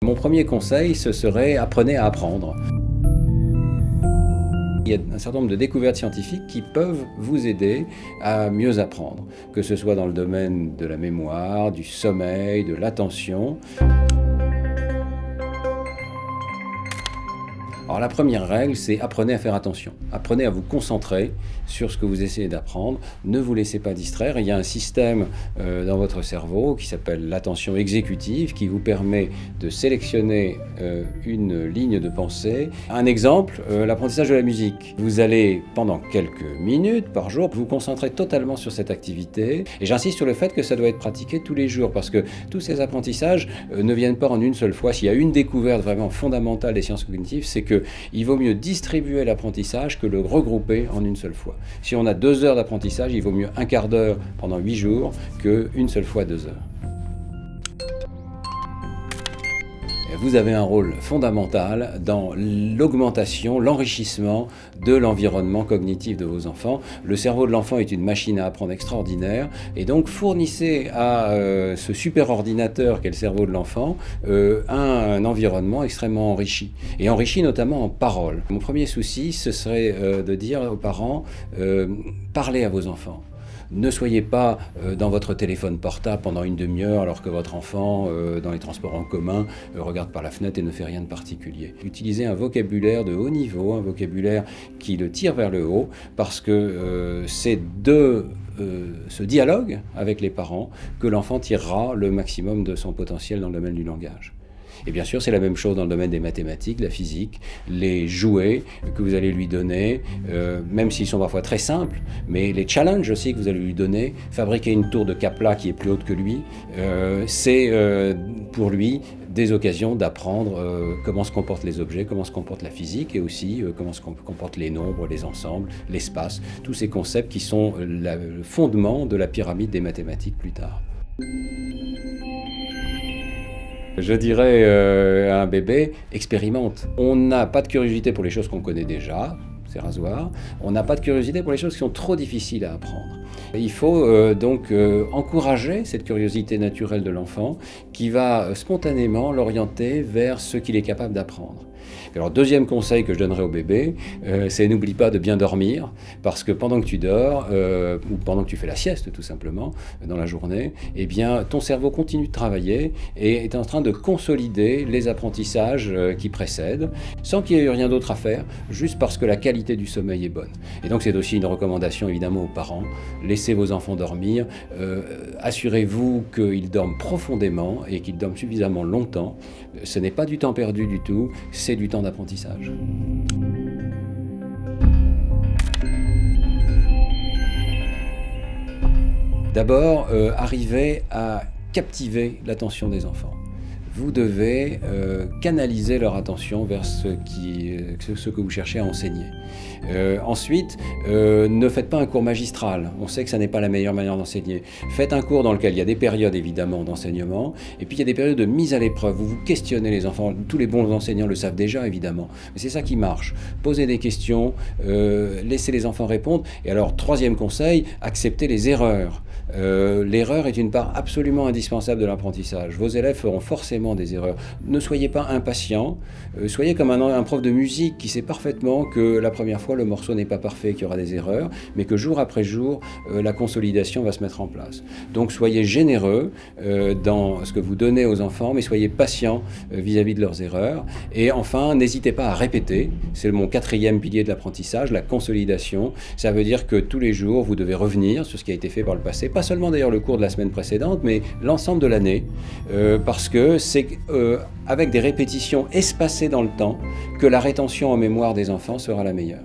Mon premier conseil, ce serait apprenez à apprendre. Il y a un certain nombre de découvertes scientifiques qui peuvent vous aider à mieux apprendre, que ce soit dans le domaine de la mémoire, du sommeil, de l'attention. Alors la première règle, c'est apprenez à faire attention. Apprenez à vous concentrer sur ce que vous essayez d'apprendre. Ne vous laissez pas distraire. Il y a un système dans votre cerveau qui s'appelle l'attention exécutive qui vous permet de sélectionner une ligne de pensée. Un exemple, l'apprentissage de la musique. Vous allez, pendant quelques minutes par jour, vous concentrer totalement sur cette activité. Et j'insiste sur le fait que ça doit être pratiqué tous les jours parce que tous ces apprentissages ne viennent pas en une seule fois. S'il y a une découverte vraiment fondamentale des sciences cognitives, c'est qu'il vaut mieux distribuer l'apprentissage que le regrouper en une seule fois. Si on a 2 heures d'apprentissage, il vaut mieux un quart d'heure pendant 8 jours qu'une seule fois 2 heures. Vous avez un rôle fondamental dans l'augmentation, l'enrichissement de l'environnement cognitif de vos enfants. Le cerveau de l'enfant est une machine à apprendre extraordinaire et donc fournissez à ce super ordinateur qu'est le cerveau de l'enfant un environnement extrêmement enrichi et enrichi notamment en paroles. Mon premier souci, ce serait de dire aux parents parlez à vos enfants. Ne soyez pas dans votre téléphone portable pendant une demi-heure alors que votre enfant, dans les transports en commun, regarde par la fenêtre et ne fait rien de particulier. Utilisez un vocabulaire de haut niveau, un vocabulaire qui le tire vers le haut, parce que c'est de ce dialogue avec les parents que l'enfant tirera le maximum de son potentiel dans le domaine du langage. Et bien sûr, c'est la même chose dans le domaine des mathématiques, de la physique, les jouets que vous allez lui donner, même s'ils sont parfois très simples, mais les challenges aussi que vous allez lui donner, fabriquer une tour de Kapla qui est plus haute que lui, c'est pour lui des occasions d'apprendre comment se comportent les objets, comment se comporte la physique et aussi comment se comportent les nombres, les ensembles, l'espace, tous ces concepts qui sont le fondement de la pyramide des mathématiques plus tard. Je dirais à un bébé, expérimente. On n'a pas de curiosité pour les choses qu'on connaît déjà, c'est rasoir. On n'a pas de curiosité pour les choses qui sont trop difficiles à apprendre. Il faut donc encourager cette curiosité naturelle de l'enfant qui va spontanément l'orienter vers ce qu'il est capable d'apprendre. Alors, deuxième conseil que je donnerais au bébé, c'est n'oublie pas de bien dormir, parce que pendant que tu dors, ou pendant que tu fais la sieste tout simplement, dans la journée, eh bien, ton cerveau continue de travailler et est en train de consolider les apprentissages qui précèdent, sans qu'il y ait rien d'autre à faire, juste parce que la qualité du sommeil est bonne. Et donc c'est aussi une recommandation évidemment aux parents, laissez vos enfants dormir, assurez-vous qu'ils dorment profondément et qu'ils dorment suffisamment longtemps. Ce n'est pas du temps perdu du tout, c'est du temps d'apprentissage. D'abord, arrivez à captiver l'attention des enfants. Vous devez canaliser leur attention vers ce que vous cherchez à enseigner. Ensuite, ne faites pas un cours magistral. On sait que ça n'est pas la meilleure manière d'enseigner. Faites un cours dans lequel il y a des périodes évidemment d'enseignement, et puis il y a des périodes de mise à l'épreuve où vous questionnez les enfants. Tous les bons enseignants le savent déjà évidemment, mais c'est ça qui marche. Posez des questions, laissez les enfants répondre. Et alors, troisième conseil, acceptez les erreurs. L'erreur est une part absolument indispensable de l'apprentissage. Vos élèves feront forcément des erreurs. Ne soyez pas impatient, soyez comme un prof de musique qui sait parfaitement que la première fois le morceau n'est pas parfait, qu'il y aura des erreurs, mais que jour après jour la consolidation va se mettre en place. Donc soyez généreux dans ce que vous donnez aux enfants, mais soyez patient vis-à-vis de leurs erreurs. Et enfin, n'hésitez pas à répéter. C'est mon 4e pilier de l'apprentissage, la consolidation. Ça veut dire que tous les jours vous devez revenir sur ce qui a été fait par le passé, pas seulement d'ailleurs le cours de la semaine précédente, mais l'ensemble de l'année, parce que c'est avec des répétitions espacées dans le temps que la rétention en mémoire des enfants sera la meilleure.